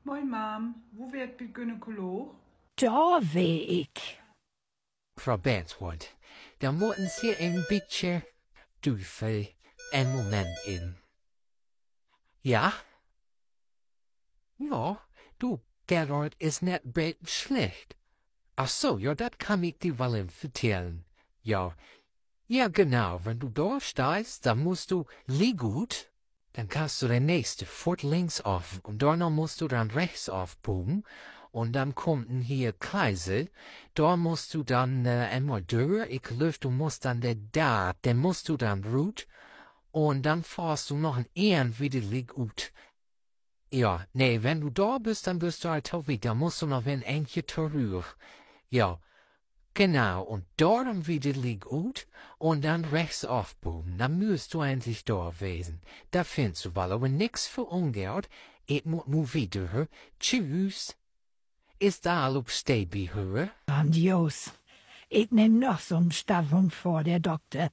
Moin Mom, wo werkt de gynaecoloog? Daar weet ik. Mevrouw Banswood, dan moeten ze een beetje duivel en moment in. Ja? Ja, du, Gerard is net beetje slecht. Ach so, ja, dat kan ik dir wel even vertellen. Ja, ja genau, wenn du da stehst, dann musst du, lieg gut, dann kannst du den nächsten Fort links auf und dann musst du dann rechts aufbogen und dann kommt hier Kreisel, da musst du dann einmal durch, ich glaube, du musst dann den musst du dann rot und dann fährst du noch ein Ehren wieder lieg gut. Ja, nee, wenn du da bist, dann bist du halt auch wieder, dann musst du noch ein Enkje zurück. Ja, genau, und dort dann wieder lieg gut und dann rechts aufbogen, dann müsst du endlich da gewesen. Da findest du wohl aber nix für ungehört, ich muss nu wieder, tschüss. Ist da all op stay hören? Grandios. Ik neem nog zo'n stavon voor de dokter.